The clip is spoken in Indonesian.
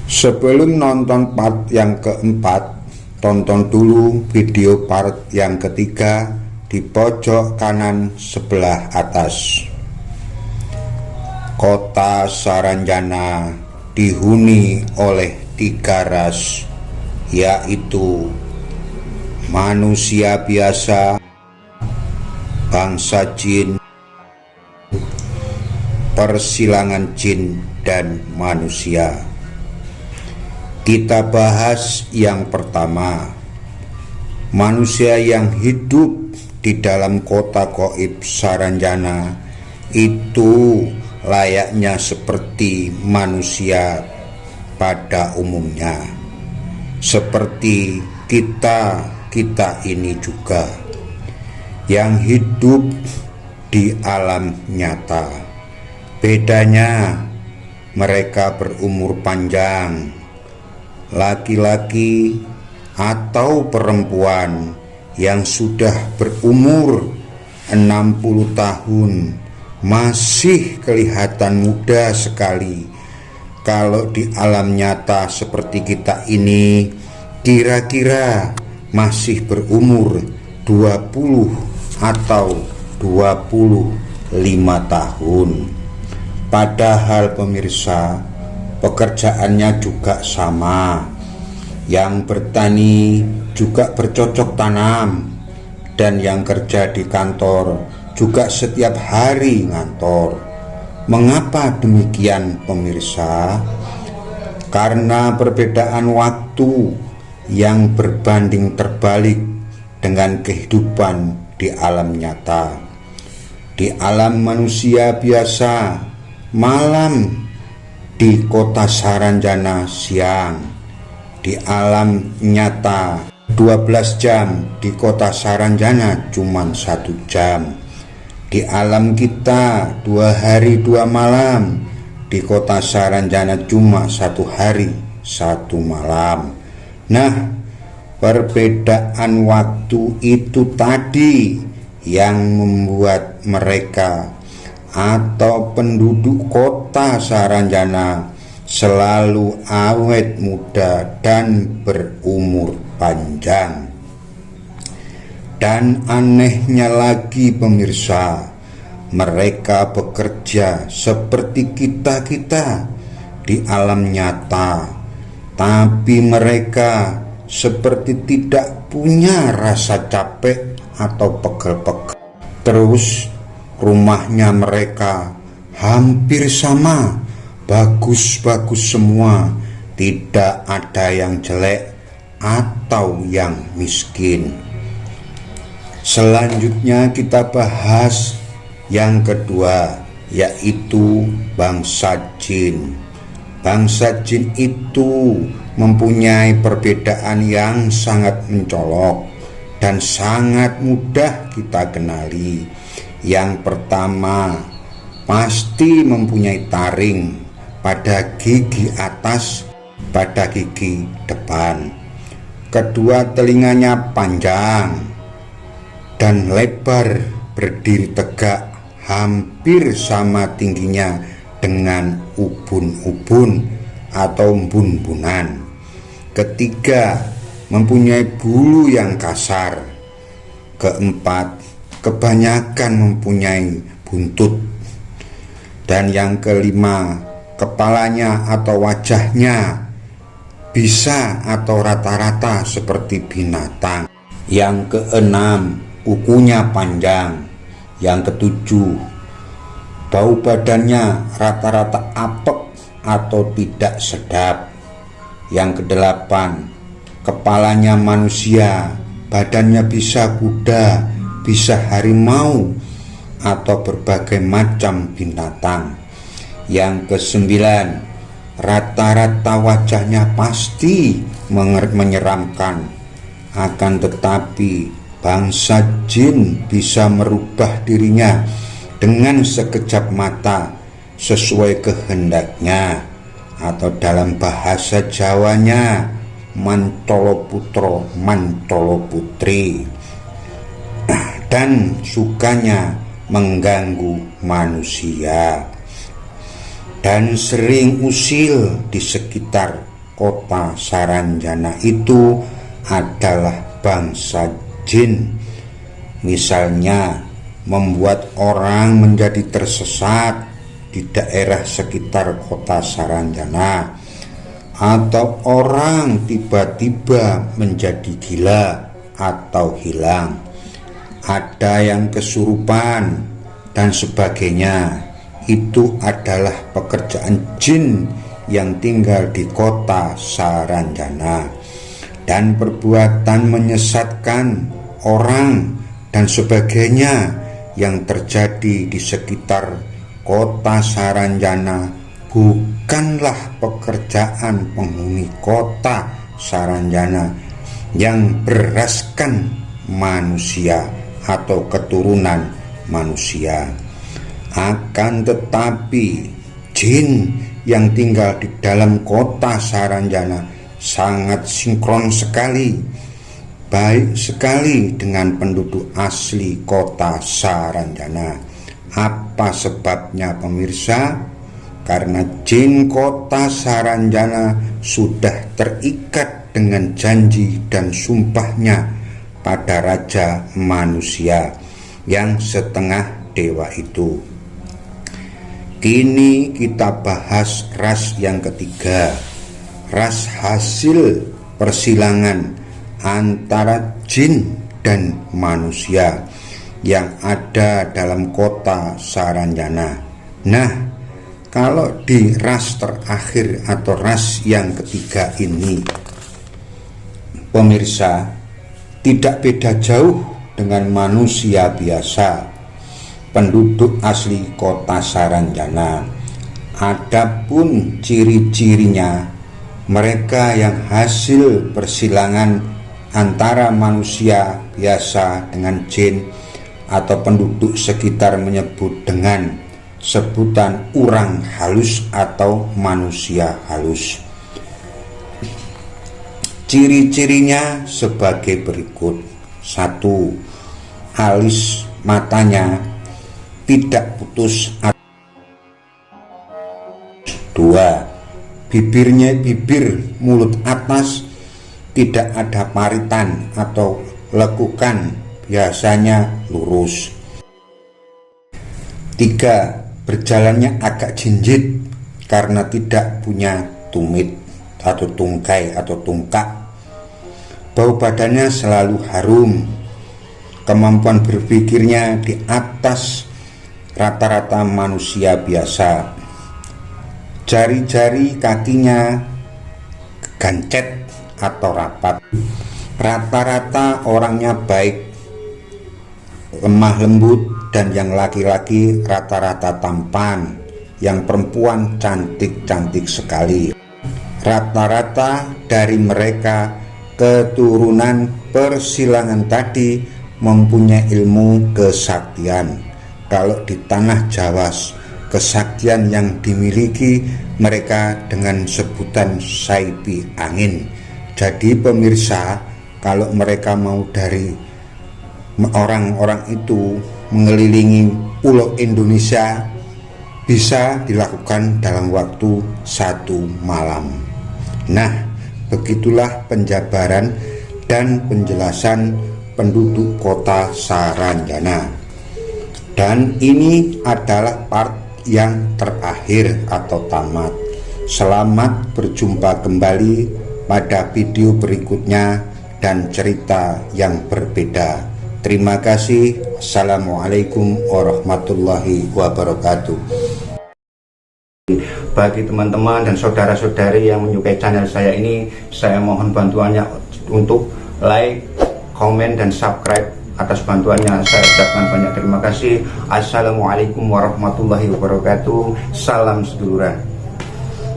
Sebelum nonton part yang keempat, tonton dulu video part yang ketiga di pojok kanan sebelah atas. Kota Saranjana dihuni oleh 3 ras, yaitu manusia biasa, bangsa jin, persilangan jin, dan manusia. Kita bahas yang pertama, manusia yang hidup di dalam kota gaib Saranjana itu layaknya seperti manusia pada umumnya, seperti kita ini juga yang hidup di alam nyata. Bedanya mereka berumur panjang, laki-laki atau perempuan yang sudah berumur 60 tahun masih kelihatan muda sekali. Kalau di alam nyata seperti kita ini kira-kira masih berumur 20 atau 25 tahun. Padahal pemirsa, pekerjaannya juga sama. Yang bertani juga bercocok tanam, dan yang kerja di kantor juga setiap hari ngantor. Mengapa demikian pemirsa? Karena perbedaan waktu yang berbanding terbalik dengan kehidupan di alam nyata. Di alam manusia biasa, malam; di kota Saranjana siang. Di alam nyata 12 jam, di kota Saranjana cuma 1 jam. Di alam kita 2 hari 2 malam, di kota Saranjana cuma 1 hari 1 malam. Nah, perbedaan waktu itu tadi yang membuat mereka atau penduduk kota Saranjana selalu awet muda dan berumur panjang. Dan anehnya lagi pemirsa, mereka bekerja seperti kita di alam nyata, tapi mereka seperti tidak punya rasa capek atau pegel-pegel. Terus rumahnya mereka hampir sama, bagus-bagus semua, tidak ada yang jelek atau yang miskin. Selanjutnya kita bahas yang kedua, yaitu bangsa jin. Bangsa jin itu mempunyai perbedaan yang sangat mencolok dan sangat mudah kita kenali. Yang pertama, pasti mempunyai taring pada gigi atas, pada gigi depan. Kedua, telinganya panjang dan lebar, berdiri tegak, hampir sama tingginya dengan ubun-ubun atau bun-bunan. Ketiga, mempunyai bulu yang kasar. Keempat, kebanyakan mempunyai buntut. Dan yang kelima, kepalanya atau wajahnya bisa atau rata-rata seperti binatang. Yang keenam, kukunya panjang. Yang ketujuh, bau badannya rata-rata apek atau tidak sedap. Yang kedelapan, kepalanya manusia, badannya bisa kuda, bisa harimau, atau berbagai macam binatang. Yang kesembilan, rata-rata wajahnya pasti menyeramkan. Akan tetapi bangsa jin bisa merubah dirinya dengan sekejap mata sesuai kehendaknya, atau dalam bahasa Jawanya mantolo putro mantolo putri, dan sukanya mengganggu manusia dan sering usil di sekitar kota Saranjana itu adalah bangsa jin. Misalnya membuat orang menjadi tersesat di daerah sekitar kota Saranjana, atau orang tiba-tiba menjadi gila atau hilang, ada yang kesurupan dan sebagainya. Itu adalah pekerjaan jin yang tinggal di kota Saranjana, dan perbuatan menyesatkan orang dan sebagainya yang terjadi di sekitar kota Saranjana bukanlah pekerjaan penghuni kota Saranjana yang beraskan manusia atau keturunan manusia. Akan tetapi jin yang tinggal di dalam kota Saranjana sangat sinkron sekali, baik sekali dengan penduduk asli kota Saranjana. Apa sebabnya pemirsa? Karena jin kota Saranjana sudah terikat dengan janji dan sumpahnya pada raja manusia yang setengah dewa itu. Kini kita bahas ras yang ketiga, ras hasil persilangan antara jin dan manusia yang ada dalam kota Saranjana. Nah, kalau di ras terakhir atau ras yang ketiga ini, pemirsa, tidak beda jauh dengan manusia biasa, penduduk asli kota Saranjana. Adapun ciri-cirinya, mereka yang hasil persilangan antara manusia biasa dengan jin atau penduduk sekitar menyebut dengan sebutan orang halus atau manusia halus. Ciri-cirinya sebagai berikut. 1. Alis matanya tidak putus. 2. Bibir mulut atas tidak ada paritan atau lekukan, biasanya lurus. 3. Berjalannya agak jinjit karena tidak punya tumit atau tungkai atau tungkak. Bau badannya selalu harum. Kemampuan berpikirnya di atas rata-rata manusia biasa. Jari-jari kakinya gancet atau rapat. Rata-rata orangnya baik, lemah lembut, dan yang laki-laki rata-rata tampan, yang perempuan cantik-cantik sekali. Rata-rata dari mereka keturunan persilangan tadi mempunyai ilmu kesaktian. Kalau di tanah Jawa, kesaktian yang dimiliki mereka dengan sebutan saipi angin. Jadi pemirsa, kalau mereka mau dari orang-orang itu mengelilingi pulau Indonesia, bisa dilakukan dalam waktu 1 malam. Nah, begitulah penjabaran dan penjelasan penduduk kota Saranjana. Dan ini adalah part yang terakhir atau tamat. Selamat berjumpa kembali pada video berikutnya dan cerita yang berbeda. Terima kasih. Assalamualaikum warahmatullahi wabarakatuh. Bagi teman-teman dan saudara-saudari yang menyukai channel saya ini, saya mohon bantuannya untuk like, komen, dan subscribe. Atas bantuannya saya ucapkan banyak terima kasih. Assalamualaikum warahmatullahi wabarakatuh. Salam seduluran.